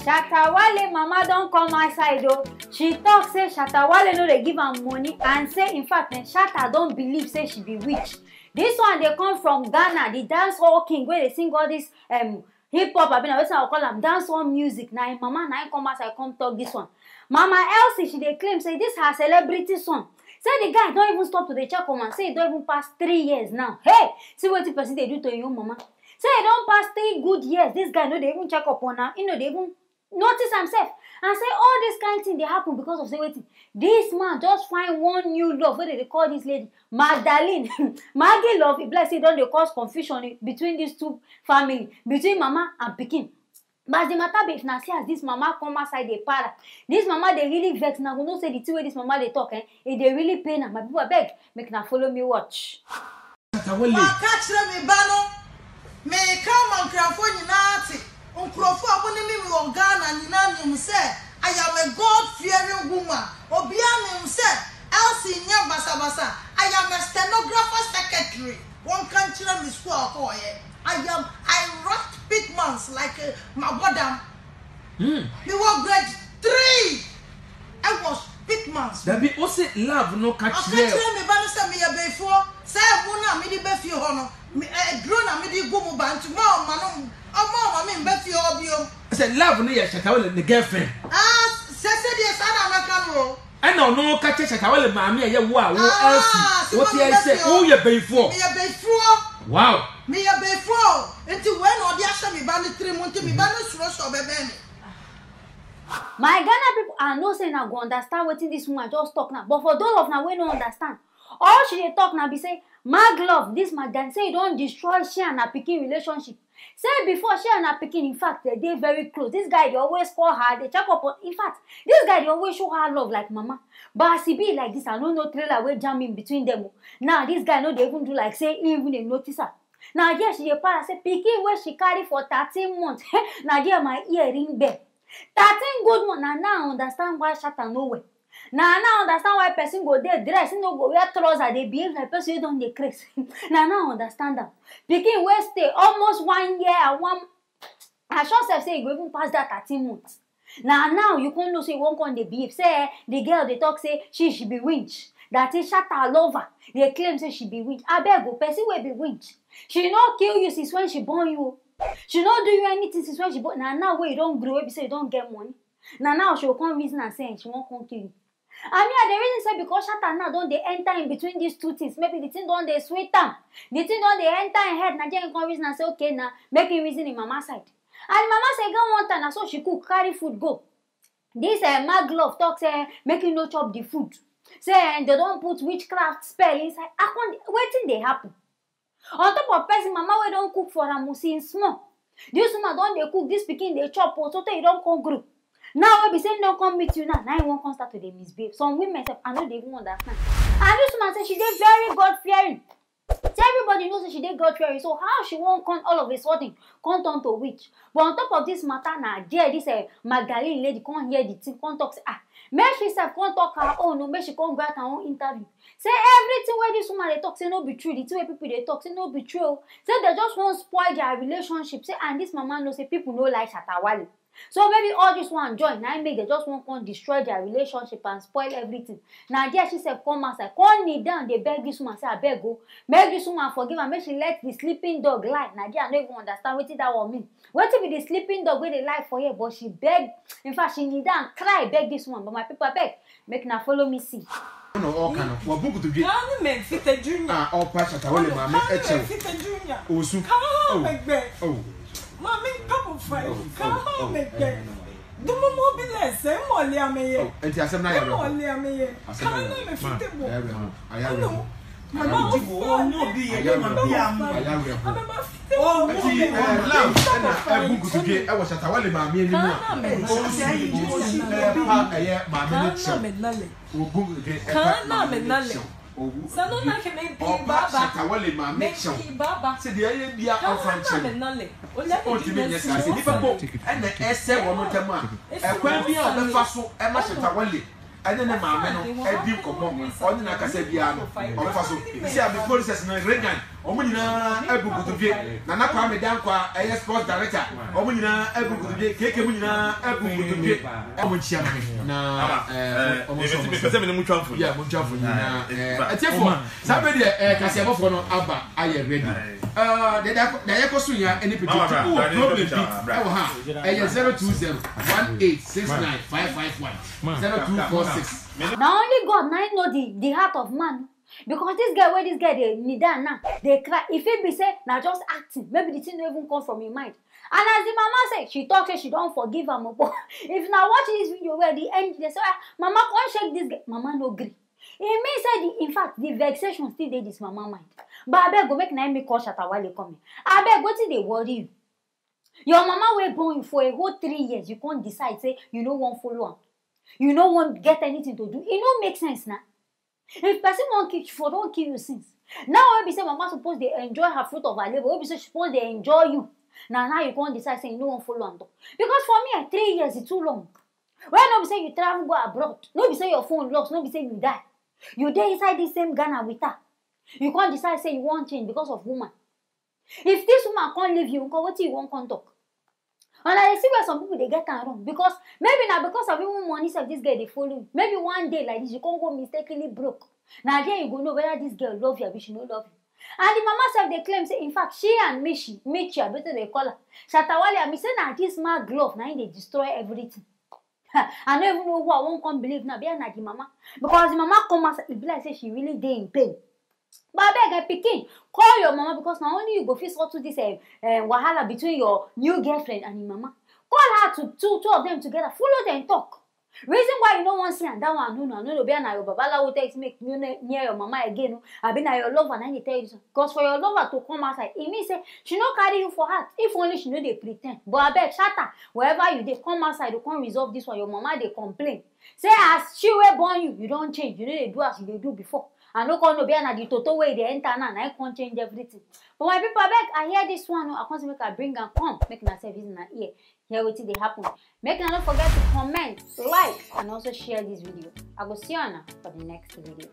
Shatawale mama don't come outside though. She talk say Shatawale no dey give am money and say in fact Shatta don't believe say she be witch. This one they come from Ghana, the dancehall king where they sing all this hip hop. I mean, I call them dancehall music. Now mama now come outside come talk this one. Mama Elsie she dey claim say this her celebrity song. Say the guy don't even stop to the check on and say it don't even pass 3 years now. Hey, see what the person they do to you, mama. Say it don't pass 3 good years. This guy no they even check up on her. You know they even notice himself and say all this kind of thing they happen because of say waiting. This man just find one new love. What they call this lady? Magdalene. Maggie love. It bless it don't they cause confusion between these two family, between mama and pikin. But the matter be if na see as this mama come outside the para. This mama they really vex. Now we know say the thing where this mama they talk, it they really pain her. My people beg, make na follow me watch. Catch me bano. Me come and crafoni nati. Uncrofo abone me Ghana ni nani say I am a God-fearing woman. Obiani say Elsie nya basa basa. I am a stenographer secretary. One country me school I write big months like my madam. Me was grade 3. I was big months. That be also love no catch me banu say me before. Say una me di be fi hono. Me drone na me di go mu ban to mama no. Mama me be fi obio. Say love no ya Shatawale the girlfriend. Say dey sada na kan I no catch Shatawale mama ya wo a wo Elsie. What you say? Who you before? Me before. Wow. Me before. Until when odi asha me ban 3 months me ban so bebe me. My Ghana people are not saying I go understand what this woman just talk now. But for those of now we don't understand. All she dey talk now be say, Mag love, this Magdalene say don't destroy she and her pikin relationship. Say before she and her pikin, in fact, they very close. This guy they always call her, they check up on. In fact, this guy they always show her love like mama. But as he be like this, I don't know trailer way jamming between them. Now this guy no they even do like say even they notice her. Now yes, she dey para say pikin where she carry for 13 months. Now there my earring bell. 13 good months. Now I understand why Shatta no way. Now I understand why person go there dress, no go wear trousers, they behave like person you don't dey craze. Now I understand that. Pikin wey stay almost 1 year and one. I sure self say you go even pass that 13 months. Now you can't know say you won't come dey behave. Say the girl they talk say she be winch. That is Shatta lover. They claim say she be winch. I beg go person wey be winch. She no kill you since when she born you. She no do you anything since when she born. Now where you don't grow up, you say you don't get money. Now she will come reason and say she won't come kill you. And yeah, the reason say because Shatta now don't they enter in between these two things. Maybe the thing don't they sweet them. The thing don't they enter in head. Now they come reason and say okay now make him reason in mama side. And mama say go one time so she cook carry food go. This Mag love talk say make him no chop the food. Say they don't put witchcraft spell inside. Waiting they happen. On top of person, mama we don't cook for am since small. This woman don't they cook this pikin they chop so you don't come group. Now we be saying don't come meet you now. Now you won't come start to dey misbehave. Some women say I know they even understand. And this woman say she dey very God fearing. So everybody knows that she dey God fearing. So how she won't come all of a sudden come turn to witch? But on top of this matter now, there this Magdalene lady come hear the thing, come talk say make she self come talk her own, no make she come grant her own interview. Say everything where this woman they talk say no be true. The thing where people they talk say no be true. Say they just want spoil their relationship. Say and this mama know say people no like Shatawale. So maybe all this one join. Now make they just want to destroy their relationship and spoil everything. Now there she said come outside, come kneel down. They beg this woman say I beg go, make this woman forgive her. Make she let the sleeping dog lie. Now there I don't even understand what that one mean. What if the sleeping dog where they lie for her? But she beg. In fact she kneel down, cry, beg this woman. But my people beg, make now follow me see. No, all kind of. What book to get? Can't fit a junior. All patch at Shatawale mama. Can't fit a junior. Oh, so. Come make bed. Oh. Mommy, cup of five. Come make bed. Do mo mobile say mo le ameye. Enti asem na ya mo le ameye. Can't me fit a book. I know. Mama go no be e ma be am. Oh, enti book to get. I was Shatawale mama ni mu. Oh, see. Pa eye mama ni che. O book to get. Kana me nale. Sano na ke me baba. Shatawale mama ni che. Se de aye bia ofan me nale. O ti me nyesa se ni babo. Ene ese wono tema. Ekwan bia obefa so e ma Shatawale. Ene mama no e di komo. Oni na kasa bia no. Ofa so. Se abi police na Regan. Omuna Ebugudubie, Nana Kwame Dankwa, a sports director, Omuna Ebugudubie, Keke Muna Ebugudubie, Omuchia, yeah, Muchafu, somebody, Cassiabo for Abba, I am ready. The Ecosuya, any particular problem, 020-1869-551. 0246. Now only God now know the heart of man. Because this guy, where this guy they need that now, they cry. If it be say now just acting, maybe the thing don't even come from your mind. And as the mama say, she talks, she don't forgive her. If now watching this video where the end they say, Mama can't shake this guy, Mama no agree. It means that in fact the vexation still dey this mama mind. But I beg go make na me call Shatta Wale come. I beg wetin dey worry you. Your mama will born you for a whole 3 years. You can't decide say you no want follow am. You no want get anything to do. It no make sense now. If person won't kill you, for don't kill you since. Now when we say mama supposed to enjoy her fruit of her labor, when we say she supposed to enjoy you. Now you can't decide saying you no want follow am. Because for me, 3 years is too long. When no be say you travel go abroad, no be say your phone lost, no be say you die. You dey inside the same Ghana with her. You can't decide say you want change because of woman. If this woman can't leave you, what you want can't talk. And I see where some people they get that wrong because maybe now because of even money of this girl they follow you. Maybe one day like this you can't go mistakenly broke. Now again you go know whether this girl love you or she no love you. And the mama self they claim say in fact she and Michi, I better they call her Shatta Wale and me say now this smart glove now they destroy everything. I don't even know who I won't come believe now. Be the mama because the mama come as it be like say she really dey in pain. But I beg pikin, call your mama because now only you go fit sort to this wahala between your new girlfriend and your mama. Call her to two of them together. Follow them talk. Reason why you don't want to see and that one no be na your babala will take make you near your mama again. I been na your lover and I tell you so. Because for your lover to come outside, it means say she no carry you for heart. If only she know they pretend. But I beg Shatta, wherever you they come outside, you can't resolve this one. Your mama they complain. Say as she will born you don't change. You know they do as they do before. And no come no be na the total way they enter now, and I can't change everything. But my people, I beg, I hear this one, I can't make I bring and come, make my service in my ear. Hear what they happen. Make sure not forget to comment, like, and also share this video. I will see you now for the next video.